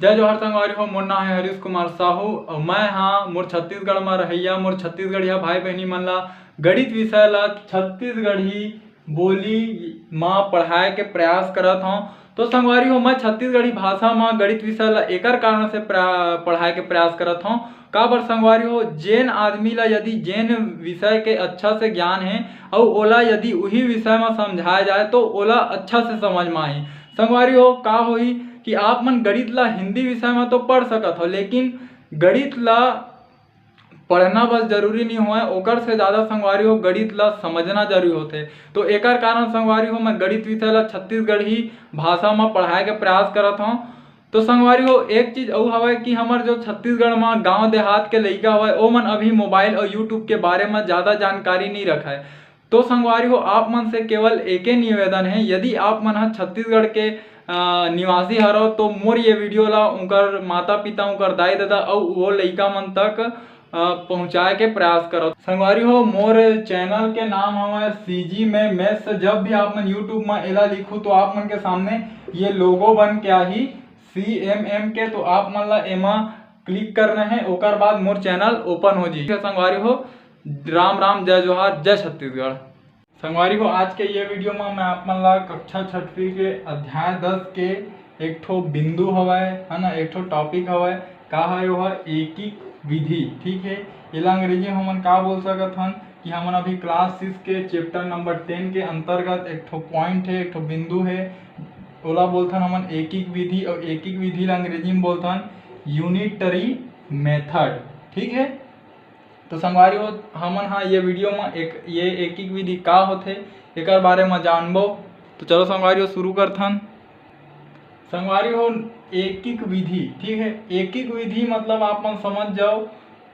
जय जोहार संगवारी हो। मोर नाम है हरीश कुमार साहू और मैं हाँ मोर छत्तीसगढ़ में रहिया मोर छत्तीसगढ़िया भाई बहनी मन ला गणित विषय ला छत्तीसगढ़ी बोली माँ पढ़ाए के प्रयास करत हूँ। तो संगवारी हो मैं छत्तीसगढ़ी भाषा में गणित विषय ला एकर कारण से पढ़ाए के प्रयास करत हूँ। का बर संगवारी हो जेन आदमी ला यदि जेन विषय के अच्छा से ज्ञान है और ओला यदि वही विषय में समझाया जाए तो ओला अच्छा से समझ में आही। संगवारी हो का होई कि आप मन गणित ला हिंदी विषय में तो पढ़ सकत हो, लेकिन गणित ला पढ़ना बस जरूरी नहीं हुआ ओकर से ज़्यादा संगवारी हो गणित ला समझना जरूरी होते। तो एकर कारण संगवारी हो मैं गणित विषय ला छत्तीसगढ़ी भाषा में पढ़ाए के प्रयास करत हूँ। तो संगवारी हो एक चीज और हवा कि हमार जो छत्तीसगढ़ में गांव देहात के लइका हवा ओ मन अभी मोबाइल और यूट्यूब के बारे में ज़्यादा जानकारी नहीं रखा है। तो संगवारी हो आप मन से केवल एक ही निवेदन है, यदि आप मन छत्तीसगढ़ के निवासी हरो तो मोर ये वीडियो ला उनकर माता पिता उनकर दाई दादा और वो लइका मन तक पहुँचाए के प्रयास करो। संगवारी हो मोर चैनल के नाम हमारे सीजी में मैथ्स। जब भी आप मन यूट्यूब में एला लिखू तो आप मन के सामने ये लोगो बन के आही CMM के, तो आप मन ला एमा क्लिक करना है ओकर बाद मोर चैनल ओपन हो जी। संगवारी हो राम राम जय जोहार जय छत्तीसगढ़। संगवारी हो आज के ये वीडियो में मैं आप मन ला कक्षा 6वीं के अध्याय 10 के एक ठो बिंदु हवाए है ना, एक ठो टॉपिक हवाए का है वह एकीक विधि। ठीक है, एला अंग्रेजी में हमन का बोल सकत हन कि हमन अभी क्लास 6 के चैप्टर नंबर 10 के अंतर्गत एक ठो पॉइंट है, एक ठो बिंदु है, ओला बोलथन हमन एकीक विधि। और एकीक विधि ला अंग्रेजी में बोलथन यूनिटरी मेथड। ठीक है, तो संगवारी हो हमन हाँ ये वीडियो में ये एकीक विधि का होथे एकर बारे में जानबो। तो चलो संगवारी हो शुरू करथन। संगवारी हो एकीक विधि, ठीक है, एकीक विधि मतलब आप मन समझ जाओ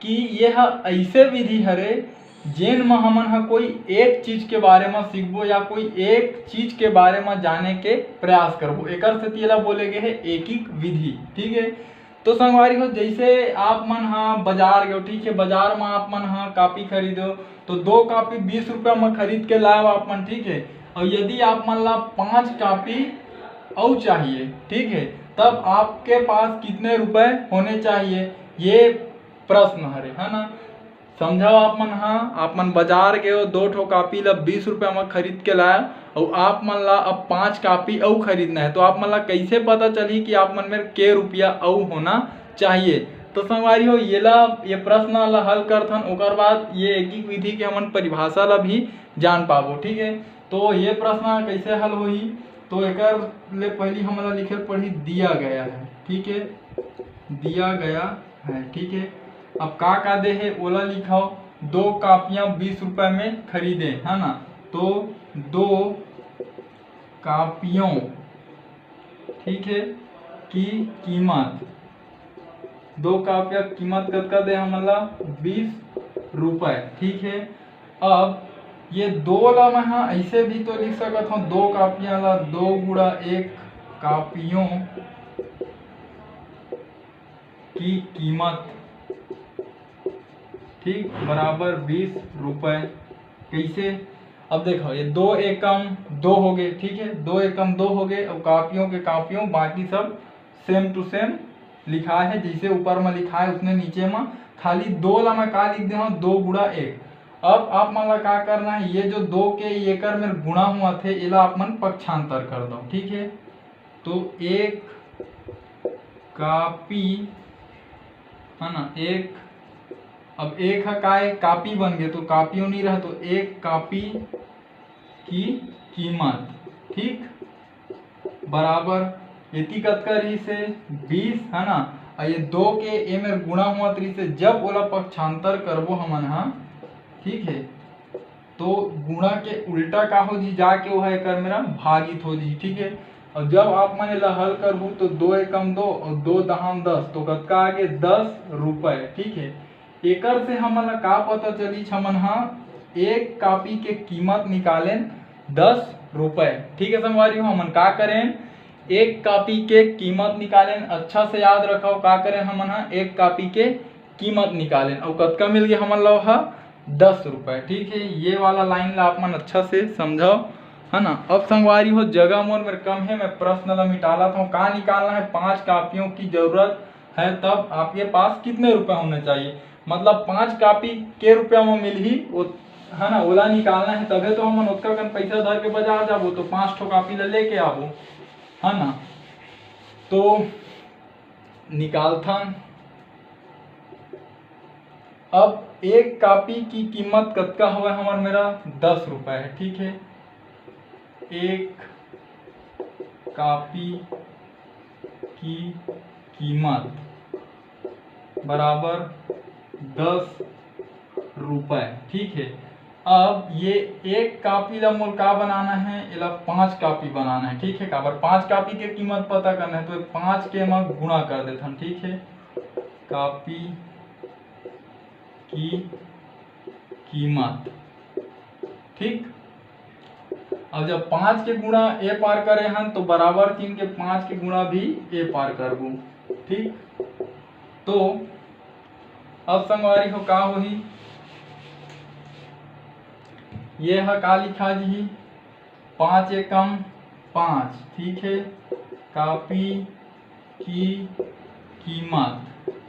कि यह ऐसे विधि हरे जेन में हमन हा कोई एक चीज के बारे में सीखबो या कोई एक चीज के बारे में जाने के प्रयास करबो, एकर से तेला बोले गए है एकीक विधि। ठीक है, तो संगवारी हो जैसे आप मन हाँ बाजार गए, ठीक है, बाजार में आप मन हाँ कॉपी खरीदो तो 2 कॉपी 20 रुपया में खरीद के लाओ आप मन। ठीक है, और यदि आप मन ला 5 कॉपी और चाहिए, ठीक है, तब आपके पास कितने रुपए होने चाहिए ये प्रश्न है ना। समझाओ आप मन हाँ आप मन बाजार गए 2 ठो कॉपी ला 20 रुपया में खरीद के लाया और आप मन ला अब 5 कॉपी और खरीदना है, तो आप मन ला कैसे पता चली कि आप मन में के रुपया और होना चाहिए। तो संगवारी हो ये प्रश्न ला हल करथन ओकर बाद ये एकीक विधि के हमन परिभाषा ला भी जान पाबो। ठीक है, तो ये प्रश्न कैसे हल होही तो एकर ले पहली हमला लिखे पढ़ी दिया गया है। ठीक है, दिया गया है। ठीक है, अब का दे है ओला लिखाओ 2 कॉपियां 20 रुपए में खरीदे है ना, तो 2 कॉपियों, ठीक है, की कीमत 2 कॉपियां कीमत कतका दे हमला 20 रुपए। ठीक है, अब ये 2 ला मैं हाँ ऐसे भी तो लिख सकता हूँ 2 कॉपियां ला 2 गुणा 1 कॉपियों की कीमत, ठीक, बराबर 20 रुपए। कैसे, अब देखो ये 2 एकम 2 हो गए। ठीक है, 2 एकम 2 हो गए और कॉपियों के कॉपियों बाकी सब सेम टू सेम लिखा है, जैसे ऊपर में लिखा है उसने नीचे में खाली 2 ला मैं का लिख दे हूँ 2 गुणा 1। अब आप मन ला का करना है ये जो 2 के एकर में गुणा हुआ थे इला आप मन पक्षांतर कर दो। ठीक है, तो 1 कॉपी है ना, एक अब एक है का कॉपी बन गए तो कॉपियों नहीं रहा तो 1 कॉपी की कीमत, ठीक, बराबर इति कतका रही से 20 है ना, और ये 2 के ए में गुणा हुआ रही से जब ओला पक्षांतर करबो हमन हाँ, ठीक है, तो गुणा के उल्टा का हो जी जाके वो है कर मेरा भागित हो जी। ठीक है, और जब आप मन ला हल करबू तो 2 एकम 2 और 2 दहाम 10 तो कतका आगे 10 रुपए। ठीक है, एकर से हमन ला का पता चली हमन हाँ 1 कॉपी के कीमत निकालें 10 रुपए। ठीक है संगवारी हो हमन का करें 1 कॉपी के कीमत निकालें, अच्छा से याद रखो का करें हमन हाँ 1 कॉपी के कीमत निकालें और कतका मिल गया हमन ला 10 रुपए। ठीक है, ये वाला लाइन ला आप मन अच्छा से समझाओ है ना। अब संगवारी हो जगह मोर मेरे कम है, मैं प्रश्न ला मिटाला था, कहाँ निकालना है, 5 कापियों की जरूरत है, तब आपके पास कितने रुपए होने चाहिए, मतलब 5 कापी के रुपया में मिल ही वो, है ना, ओला निकालना है, तबे तो हम उतना कन पैसा धर के बाजार जाबो तो 5 ठो कापी ला लेके आबो, है ना। तो निकालथन। अब एक कापी की कीमत कतका हवा हमार मेरा 10 रुपए है, ठीक है। एक कापी की कीमत बराबर 10 रुपए, ठीक है। अब ये एक कापी ला मोल का बनाना है, इला 5 कापी बनाना है, ठीक है। काबर 5 कापी के कीमत पता करना है तो 5 के में गुणा कर देते हैं, ठीक है। कापी की कीमत, ठीक। अब जब 5 के गुणा ए पार करे हैं तो बराबर 3 के 5 के गुणा भी ए पार करबू, ठीक। तो अब संगवारी हो का होही, ये है का लिखा जी 5 एकम 5, ठीक है। कापी की कीमत,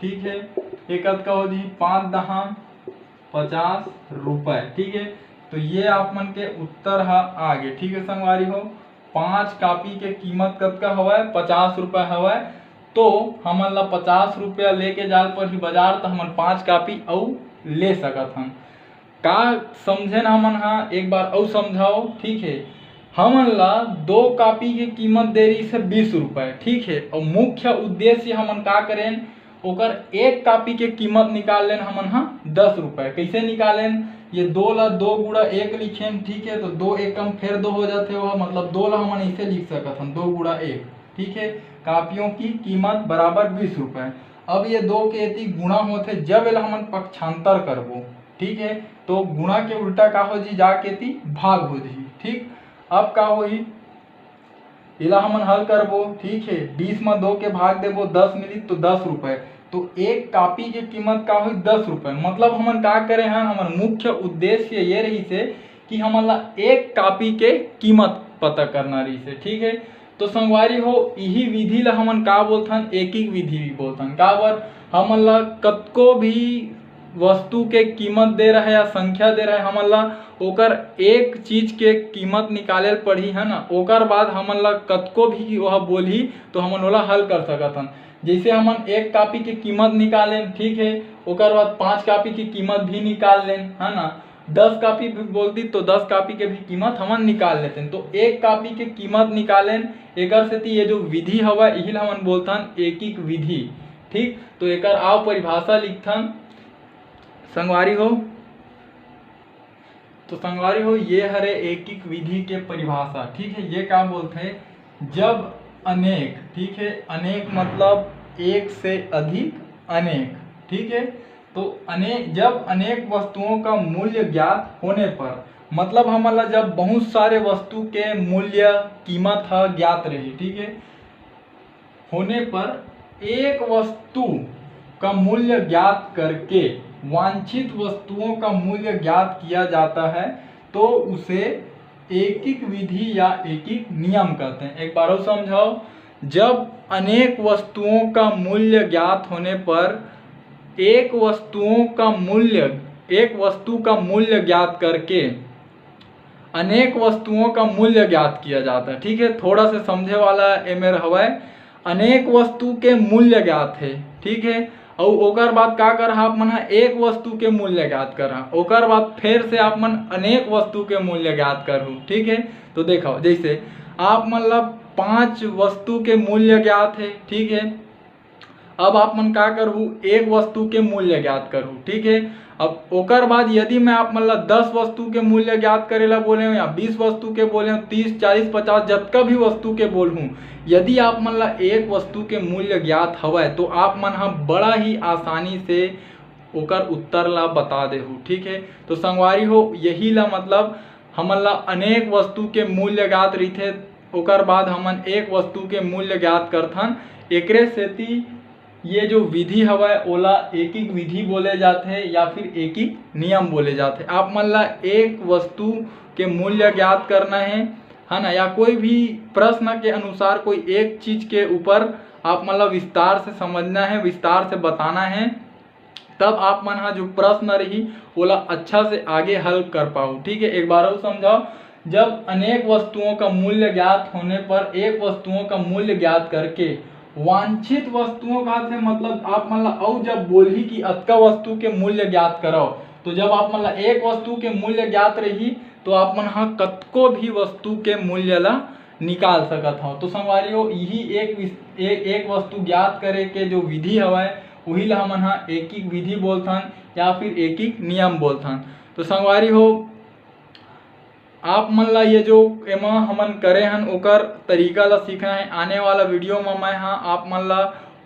ठीक है, एक का हो जी 5 दहाम 50 रुपए, ठीक है। तो ये आप मन के उत्तर है आगे, ठीक है संगवारी हो। 5 कापी के कीमत कतका हवा 50 रुपए हवा, तो हमन ला 50 रुपया लेके जाल पर ही बाजार तो हमन 5 कापी और ले सकत हन। का समझे ना हमन, हाँ एक बार और समझाओ, ठीक है। हमन ला 2 कापी की कीमत दे रही से 20 रुपए, ठीक है। और मुख्य उद्देश्य हमन का करें, ओकर एक कापी के कीमत निकाल लेन हमन, हाँ 10 रुपए। कैसे निकालें, ये 2 ला 2 गुणा 1 लिखें, ठीक है। तो 2 एकम फिर 2 हो जाते हो, मतलब 2 ला हमन इसे लिख सकत हन 2 गुणा 1, ठीक है। कापियों की कीमत बराबर 20 रुपए। अब ये 2 के यदि गुणा होते जब एला हमन पक्षांतर करबो, ठीक है। तो गुणा के उल्टा का हो जी जाके ती भाग हो जी, ठीक। अब का होई, इला हमन हल करबो, ठीक है। 20 में 2 के भाग देबो 10 मिली तो 10 रुपए। तो एक कापी की कीमत का हुई 10 रुपए। मतलब हमन का करे हैं, हमन मुख्य उद्देश्य ये रही से कि हमन ला एक कापी के कीमत पता करना रही से, ठीक है। तो संगवारी हो यही विधि ला हमन का बोलथन, एकीक विधि भी बोलथन। काबर हमन ला कतको भी वस्तु के कीमत दे रहा है या संख्या दे रहा है, हमन ला ओकर एक चीज के कीमत निकाले पड़ी, है ना। ओकर बाद हमन ला कतको भी वह बोली तो हमन ओला हल कर सकथन। जैसे हमन एक कापी की कीमत निकालें, ठीक है। ओकर बाद 5 कापी की कीमत भी निकाल लें, है ना। 10 कापी भी बोलती तो 10 कापी के भी कीमत हमन निकाल लेते हैं। तो एक कापी की कीमत निकालें, एकर से ये जो विधि हवा यही हमन बोलथन एकीक विधि, ठीक। तो एकर आओ परिभाषा लिखथन संगवारी हो। तो संगवारी हो ये हरे एकीक विधि के परिभाषा, ठीक है। ये क्या बोलते हैं, जब अनेक, ठीक है, अनेक मतलब एक से अधिक अनेक, ठीक है। तो अनेक, जब अनेक वस्तुओं का मूल्य ज्ञात होने पर, मतलब हमारा जब बहुत सारे वस्तु के मूल्य कीमत है ज्ञात रही, ठीक है, होने पर एक वस्तु का मूल्य ज्ञात करके वांछित वस्तुओं का मूल्य ज्ञात किया जाता है, तो उसे एकीक विधि या एकीक नियम कहते हैं। एक बार और समझाओ, जब अनेक वस्तुओं का मूल्य ज्ञात होने पर एक वस्तु का मूल्य ज्ञात करके अनेक वस्तुओं का मूल्य ज्ञात किया जाता है, ठीक है। थोड़ा सा समझे वाला ए मेरा हवाए, अनेक वस्तु के मूल्य ज्ञात है, ठीक है। और ओकर बाद का कर आप मन एक वस्तु के मूल्य ज्ञात करा, ओकर बाद फिर से आप मन अनेक वस्तु के मूल्य ज्ञात करू, ठीक है। तो देखो जैसे आप मतलब 5 वस्तु के मूल्य ज्ञात है, ठीक है। अब आप मन का करू, एक वस्तु के मूल्य ज्ञात करू, ठीक है। अब ओकर बाद यदि मैं आप मतलब 10 वस्तु के मूल्य ज्ञात करेला बोले हूँ या 20 वस्तु के बोले हूँ, 30 40 50 जतका भी वस्तु के बोलूँ, यदि आप मन ला एक वस्तु के मूल्य ज्ञात हवय तो आप मन हा बड़ा ही आसानी से ओकर उत्तर ला बता देहु, ठीक है। तो संगवारी हो यही ला मतलब हमन ला अनेक वस्तु के मूल्य ज्ञात रहिथे, ओकर बाद हमन एक वस्तु के मूल्य ज्ञात करथन। एकरे सेती ये जो विधि हवा ओला एकीक विधि बोले जाते हैं या फिर एकीक नियम बोले जाते हैं। आप मन ला एक वस्तु के मूल्य ज्ञात करना है है ना, या कोई भी प्रश्न के अनुसार कोई एक चीज के ऊपर आप मतलब विस्तार से समझना है, विस्तार से बताना है, तब आप मन हा जो प्रश्न रही ओला अच्छा से आगे हल कर पाओ। ठीक है, एक बार और समझाओ। जब अनेक वस्तुओं का मूल्य ज्ञात होने पर एक वस्तुओं का मूल्य ज्ञात करके वांछित वस्तुओं का से मतलब आप मतलब और जब बोली कि अतका वस्तु के मूल्य ज्ञात करो, तो जब आप मतलब एक वस्तु के मूल्य ज्ञात रही तो आप मन हा कतको भी वस्तु के मूल्य ला निकाल सकत हो। तो संगवारियों यही एक वस्तु ज्ञात करे के जो विधि हवय वही ला हमन हा एकीक विधि बोलथन या फिर एकीक नियम बोलथन। तो संगवारी हो आप मन ला ये जो एमा हमन करे हन ओकर तरीका ला सीखना है। आने वाला वीडियो में मैं हाँ आप मन ला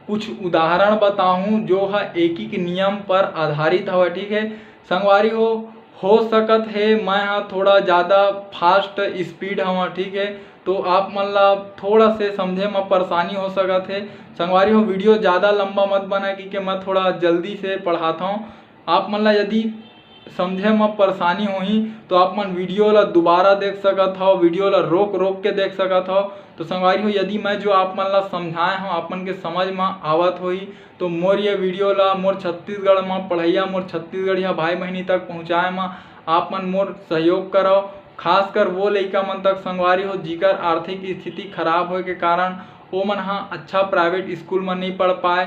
कुछ उदाहरण बताऊं जो है एकीक नियम पर आधारित हवा। ठीक है संगवारी हो सकत है मैं हाँ थोड़ा ज़्यादा फास्ट स्पीड हवा। ठीक है, तो आप मन ला थोड़ा से समझे में परेशानी हो सकत है। संगवारी हो वीडियो ज़्यादा लंबा मत बना क्योंकि मैं थोड़ा जल्दी से पढ़ाता हूँ। आप मन ला यदि समझे में परेशानी होही तो आप मन वीडियो ला दोबारा देख सकत हो, वीडियो ला रोक रोक के देख सकत हो। तो संगवारी हो यदि मैं जो आप मन ला समझाए हूँ आप मन के समझ में आवत होही तो मोर ये वीडियो ला मोर छत्तीसगढ़ में पढ़ैया मोर छत्तीसगढ़िया भाई बहनी तक पहुँचाए में आप मन मोर सहयोग करो। खासकर वो लइका मन तक संगवारी हो जिकर आर्थिक स्थिति खराब होए के कारण वो मन हाँ अच्छा प्राइवेट स्कूल में नहीं पढ़ पाए,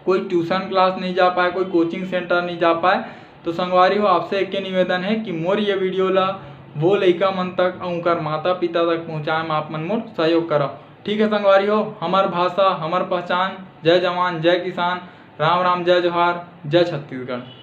कोई ट्यूशन क्लास नहीं जा पाए, कोई कोचिंग सेंटर नहीं जा पाए। तो संगवारी हो आपसे एक निवेदन है कि मोर ये वीडियो ला वो लइका मन तक और उनकर माता पिता तक पहुँचाए में आप मन मोर सहयोग करो। ठीक है संगवारी हो, हमार भाषा हमार पहचान। जय जवान जय किसान, राम राम जय जोहार, जय छत्तीसगढ़।